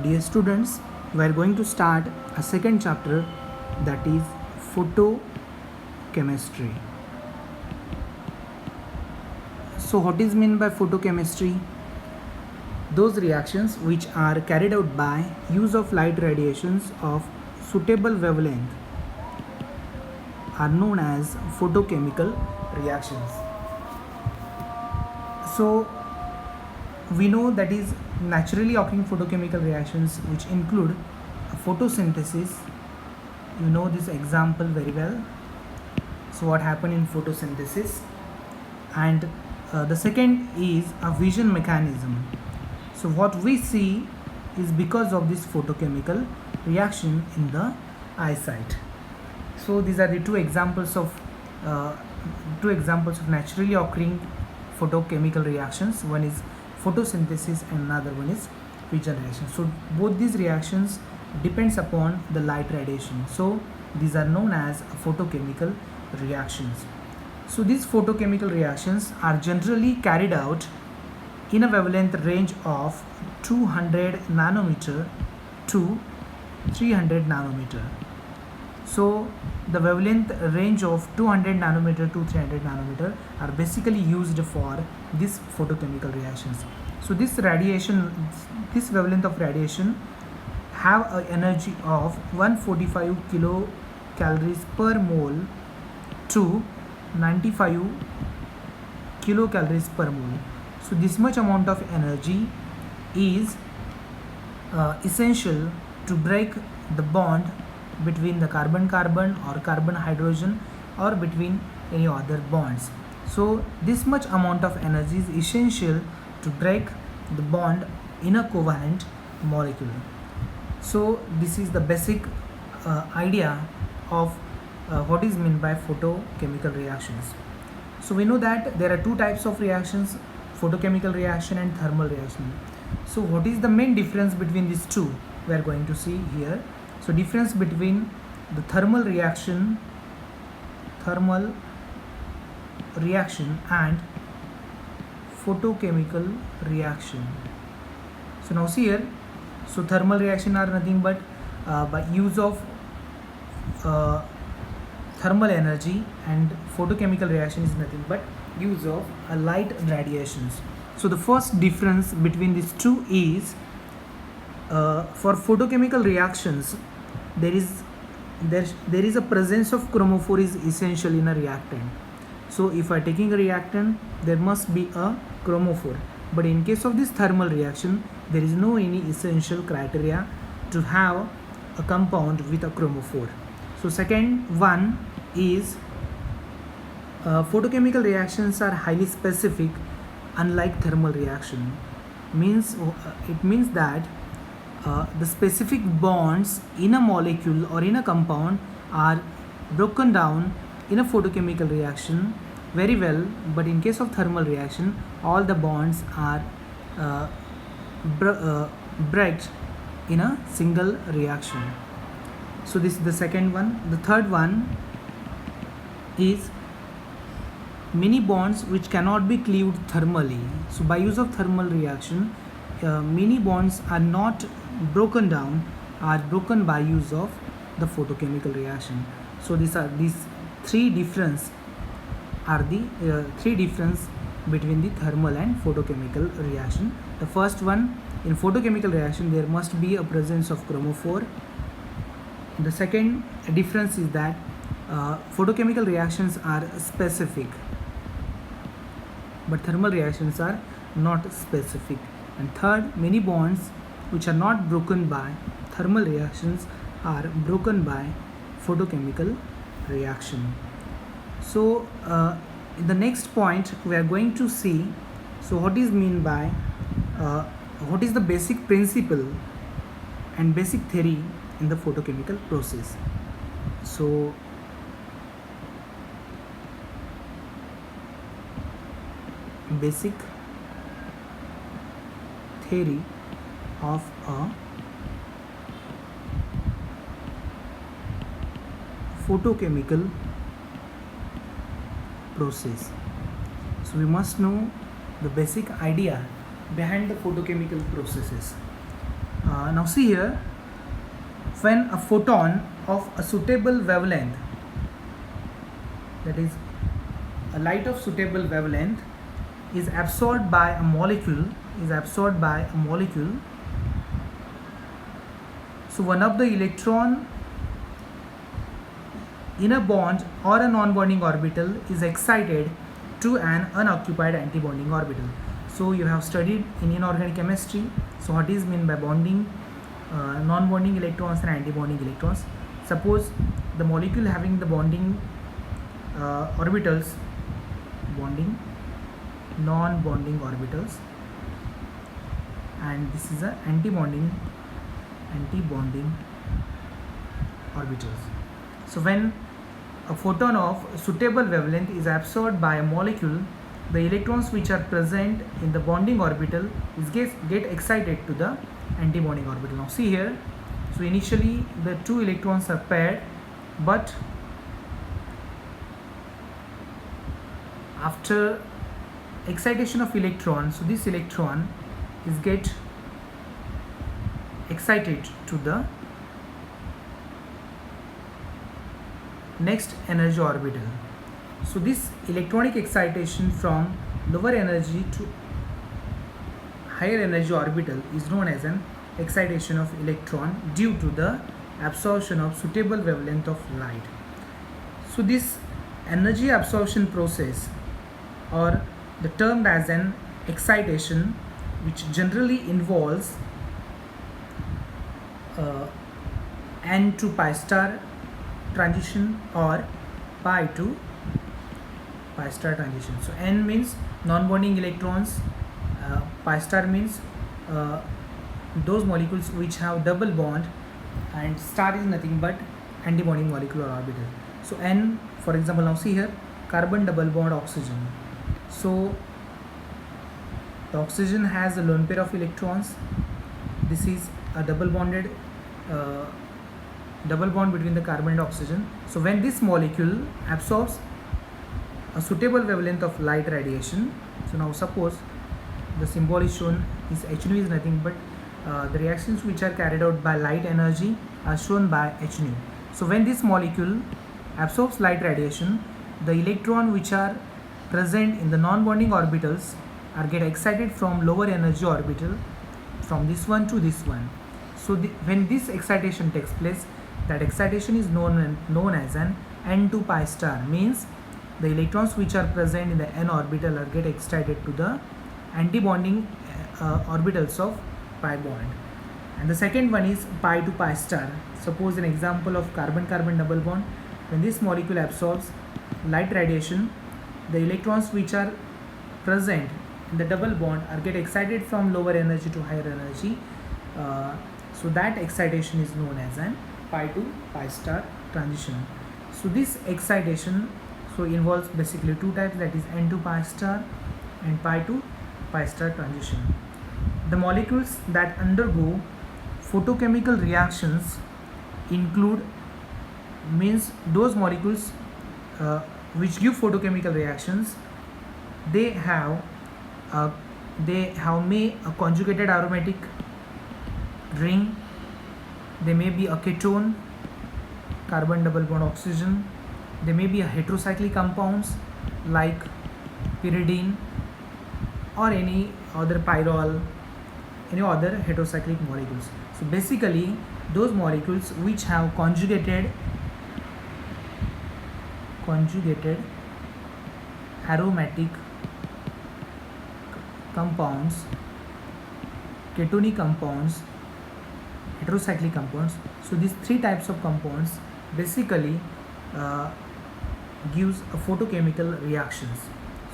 Dear students, we are going to start a second chapter, that is photochemistry. So what is meant by photochemistry? Those reactions which are carried out by use of light radiations of suitable wavelength are known as photochemical reactions. So we know that is naturally occurring photochemical reactions which include photosynthesis. You know this example very well. So what happened in photosynthesis? And the second is a vision mechanism. So what we see is because of this photochemical reaction in the eyesight. So these are the two examples of naturally occurring photochemical reactions. One is photosynthesis and another one is vision reaction. So both these reactions depends upon the light radiation. So these are known as photochemical reactions. So these photochemical reactions are generally carried out in a wavelength range of 200 nanometer to 300 nanometer. So the wavelength range of 200 nanometer to 300 nanometer are basically used for these photochemical reactions. So this wavelength of radiation have an energy of 145 kilocalories per mole to 95 kilocalories per mole. So this much amount of energy is essential to break the bond between the carbon-carbon or carbon-hydrogen or between any other bonds. So this much amount of energy is essential to break the bond in a covalent molecule. So this is the basic idea of what is meant by photochemical reactions. So we know that there are two types of reactions, photochemical reaction and thermal reaction. So what is the main difference between these two? We are going to see here. So difference between the thermal reaction and photochemical reaction. So now see here, so thermal reaction are nothing but by use of thermal energy, and photochemical reaction is nothing but use of light radiations. So the first difference between these two is for photochemical reactions there is a presence of chromophore is essential in a reactant. So if I taking a reactant, there must be a chromophore, but in case of this thermal reaction there is no any essential criteria to have a compound with a chromophore. So second one is photochemical reactions are highly specific, unlike thermal reaction. It means that the specific bonds in a molecule or in a compound are broken down in a photochemical reaction very well, but in case of thermal reaction all the bonds are break in a single reaction. So this is the second one. The third one is many bonds which cannot be cleaved thermally. So by use of thermal reaction many bonds are not broken down, are broken by use of the photochemical reaction. So these three difference between the thermal and photochemical reaction. The first one, in photochemical reaction there must be a presence of chromophore. The second difference is that photochemical reactions are specific, but thermal reactions are not specific. And third, many bonds which are not broken by thermal reactions are broken by photochemical reaction. So in the next point we are going to see, so what is mean by what is the basic principle and basic theory in the photochemical process. So basic theory of a photochemical process. So we must know the basic idea behind the photochemical processes. Now see here, when a photon of a suitable wavelength, that is a light of suitable wavelength, is absorbed by a molecule, so one of the electron in a bond or a non-bonding orbital is excited to an unoccupied antibonding orbital. So you have studied in inorganic chemistry, so what is meant by bonding, non-bonding electrons and antibonding electrons. Suppose the molecule having the bonding orbitals, non-bonding orbitals, and this is a antibonding orbitals. So when a photon of suitable wavelength is absorbed by a molecule, the electrons which are present in the bonding orbital get excited to the antibonding orbital. Now see here, so initially the two electrons are paired, but after excitation of electron, so this electron is get excited to the next energy orbital. So this electronic excitation from lower energy to higher energy orbital is known as an excitation of electron due to the absorption of suitable wavelength of light. So this energy absorption process, or the termed as an excitation, which generally involves n to pi star transition or pi to pi star transition. So n means non-bonding electrons, pi star means those molecules which have double bond, and star is nothing but antibonding molecular orbital. So n, for example, now see here, carbon double bond oxygen. So the oxygen has a lone pair of electrons. This is a double bond between the carbon and oxygen. So when this molecule absorbs a suitable wavelength of light radiation, so now suppose the symbol is shown, is hν is nothing but the reactions which are carried out by light energy are shown by hν. So when this molecule absorbs light radiation, the electron which are present in the non-bonding orbitals are get excited from lower energy orbital, from this one to this one. So when this excitation takes place, that excitation is known as an n to pi star, means the electrons which are present in the n orbital are get excited to the antibonding orbitals of pi bond. And the second one is pi to pi star. Suppose an example of carbon-carbon double bond. When this molecule absorbs light radiation, the electrons which are present in the double bond are get excited from lower energy to higher energy. So that excitation is known as an pi to pi star transition. So this excitation involves basically two types, that is n to pi star and pi to pi star transition. The molecules that undergo photochemical reactions include, means those molecules which give photochemical reactions, they have may a conjugated aromatic ring, they may be a ketone, carbon double bond oxygen, they may be a heterocyclic compounds like pyridine or any other pyrrole, any other heterocyclic molecules. So basically those molecules which have conjugated aromatic compounds, ketonic compounds, heterocyclic compounds. So these three types of compounds basically gives a photochemical reactions.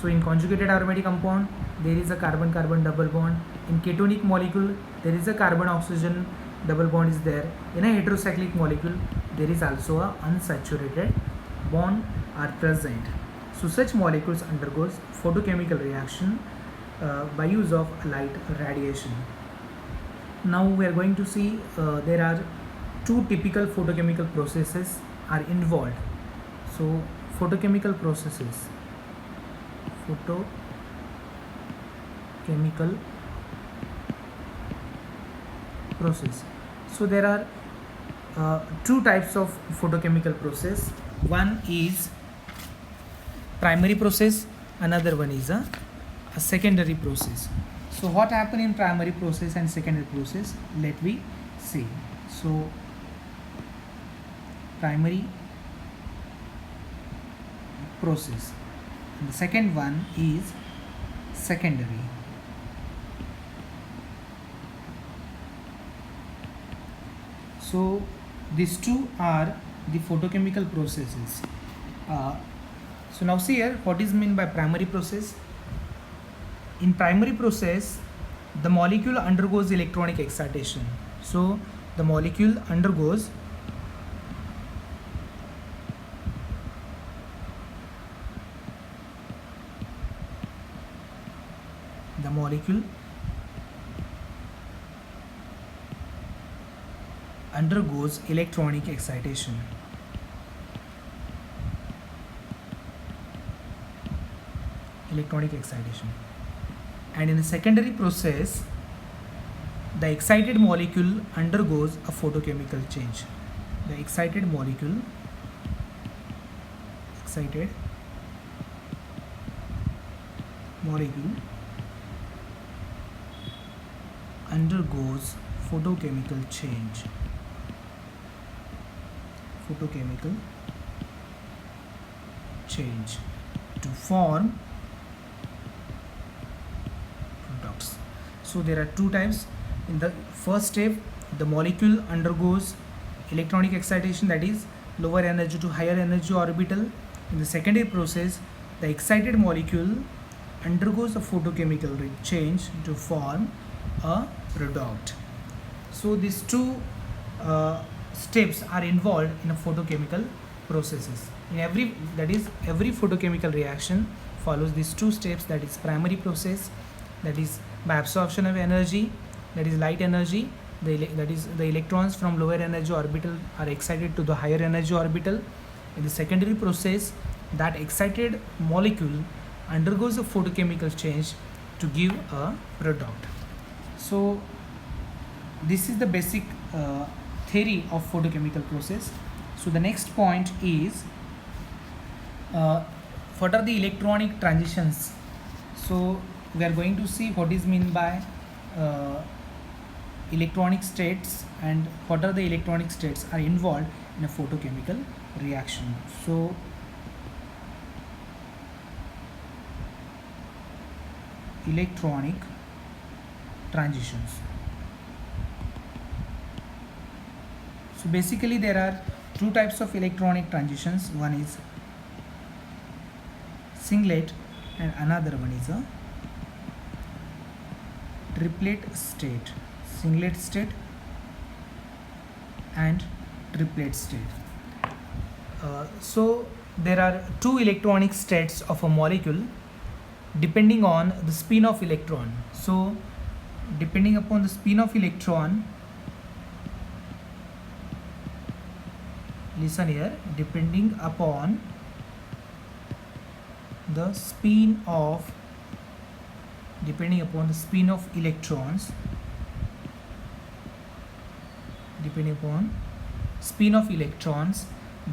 So in conjugated aromatic compound there is a carbon-carbon double bond. In ketonic molecule there is a carbon-oxygen double bond is there. In a heterocyclic molecule there is also a unsaturated bond are present. So such molecules undergoes photochemical reaction by use of light radiation. Now we are going to see there are two typical photochemical processes are involved. So photochemical processes, process. So there are two types of photochemical process. One is primary process, another one is a secondary process. So what happen in primary process and secondary process, let me see. So primary process, and the second one is secondary. So these two are the photochemical processes. So now see here, what is meant by primary process. In primary process, the molecule undergoes electronic excitation. So the molecule undergoes electronic excitation. And in a secondary process, the excited molecule undergoes a photochemical change. The excited molecule undergoes photochemical change. To form products. So there are two types. In the first step, the molecule undergoes electronic excitation, that is lower energy to higher energy orbital. In the secondary process, the excited molecule undergoes a photochemical change to form a product. So these two steps are involved in a photochemical processes. In every photochemical reaction follows these two steps, that is primary process, that is by absorption of energy, that is light energy, that is the electrons from lower energy orbital are excited to the higher energy orbital. In the secondary process, that excited molecule undergoes a photochemical change to give a product. So this is the basic theory of photochemical process. So the next point is what are the electronic transitions. So we are going to see what is meant by electronic states and what are the electronic states are involved in a photochemical reaction. So electronic transitions. So basically there are two types of electronic transitions. One is singlet and another one is a triplet state. Singlet state and triplet state. So there are two electronic states of a molecule depending on the spin of electron. So depending upon the spin of electron, listen here, depending upon the spin of electrons,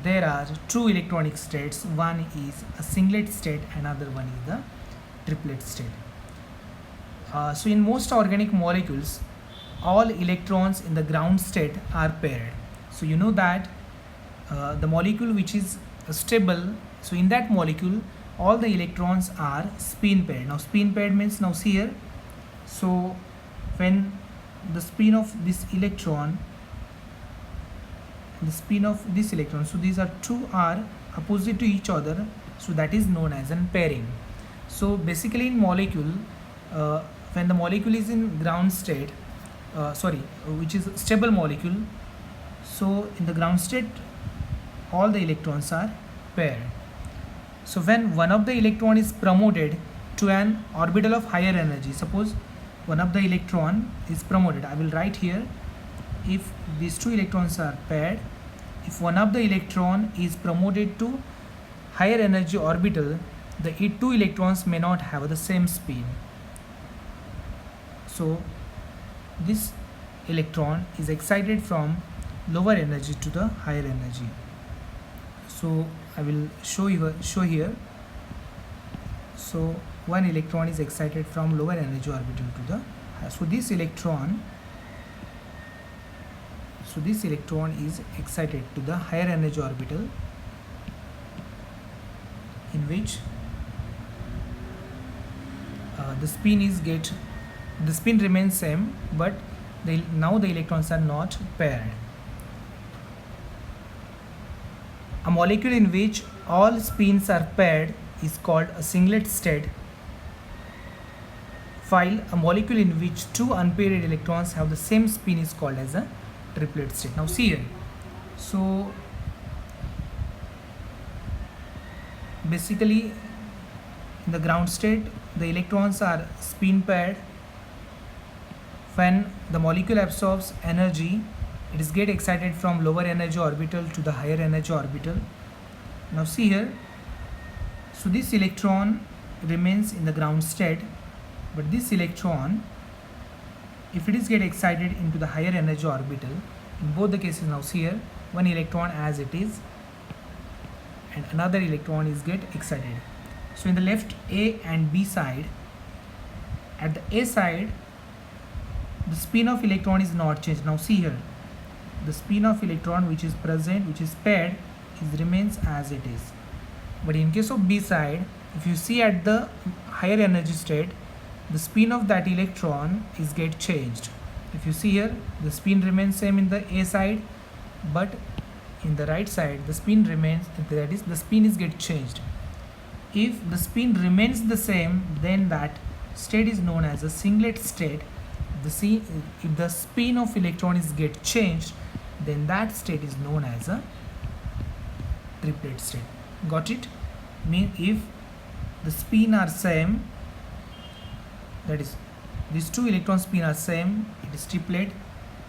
there are two electronic states. One is a singlet state, another one is the triplet state. So in most organic molecules, all electrons in the ground state are paired. So you know that the molecule which is stable, so in that molecule all the electrons are spin paired. Now spin paired means, now see here, so when the spin of this electron, so these are two are opposite to each other, so that is known as an pairing. So basically in molecule, when the molecule is in ground state, which is a stable molecule, so in the ground state all the electrons are paired. So when one of the electron is promoted to an orbital of higher energy, suppose one of the electron is promoted, I will write here, if these two electrons are paired, if one of the electron is promoted to higher energy orbital, the two electrons may not have the same spin. So this electron is excited from lower energy to the higher energy. So I will show here. So one electron is excited from lower energy orbital to the this electron is excited to the higher energy orbital, in which the spin remains same, but now the electrons are not paired. A molecule in which all spins are paired is called a singlet state, while a molecule in which two unpaired electrons have the same spin is called as a triplet state. Now see here. So basically in the ground state, the electrons are spin paired. When the molecule absorbs energy, it is get excited from lower energy orbital to the higher energy orbital. Now see here. So this electron remains in the ground state, but this electron, if it is get excited into the higher energy orbital, in both the cases, now see here, one electron as it is and another electron is get excited. So in the left A and B side, at the A side, the spin of electron is not changed. Now see here, the spin of electron which is present, which is paired, remains as it is. But in case of B side, if you see at the higher energy state, the spin of that electron is get changed. If you see here, the spin remains same in the A side, but in the right side the spin remains, that is, the spin is get changed. If the spin remains the same, then that state is known as a singlet state. If the spin of electron is get changed, then that state is known as a triplet state. Got it? Mean if the spin are same, that is, these two electron spin are same, it is triplet.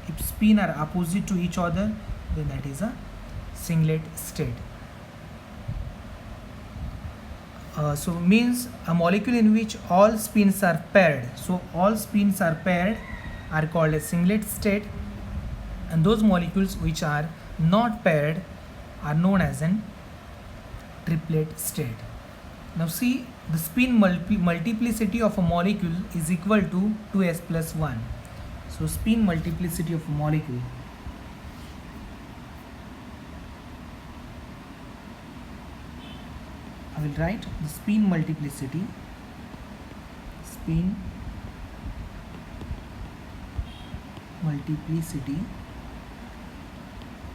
If spin are opposite to each other, then that is a singlet state. So means a molecule in which all spins are paired. So all spins are paired are called a singlet state, and those molecules which are not paired are known as an triplet state. Now see, the spin multiplicity of a molecule is equal to 2s plus 1. So spin multiplicity of a molecule I will write the spin multiplicity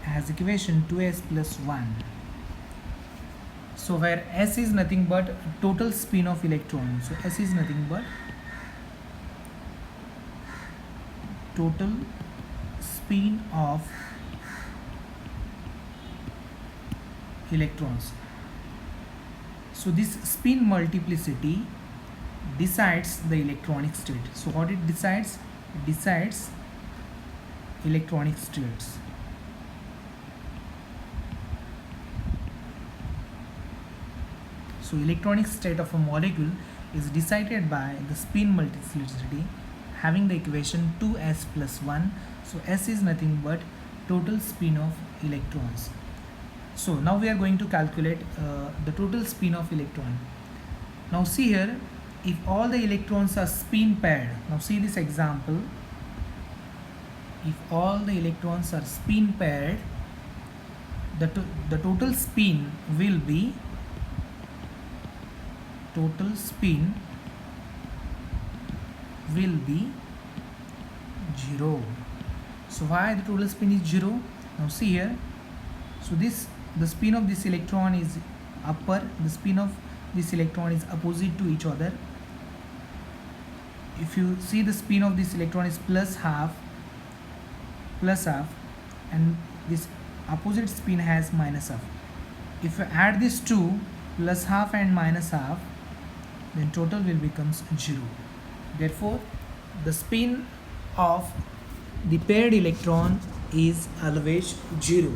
has equation 2s plus 1. So where s is nothing but total spin of electron. So s is nothing but total spin of electrons. So this spin multiplicity decides the electronic state. So what it decides? It decides electronic states. So electronic state of a molecule is decided by the spin multiplicity having the equation 2s plus 1. So s is nothing but total spin of electrons. So now we are going to calculate the total spin of electron. Now see here, if all the electrons are spin paired, now see this example, if all the electrons are spin paired, the total spin will be 0. So why the total spin is 0? Now see here, so the spin of this electron is upper, the spin of this electron is opposite to each other. If you see, the spin of this electron is plus half, and this opposite spin has minus half. If you add these two, plus half and minus half, then total will becomes 0. Therefore the spin of the paired electron is always 0.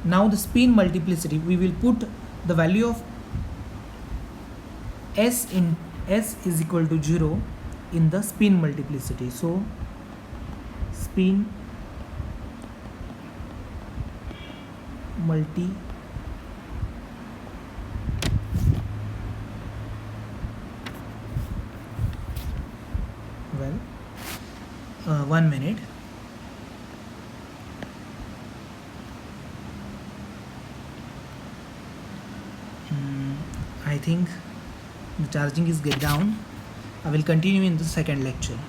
Now the spin multiplicity, we will put the value of s is equal to 0 in the spin multiplicity. So spin multi well 1 minute. I think the charging is get down. I will continue in the second lecture.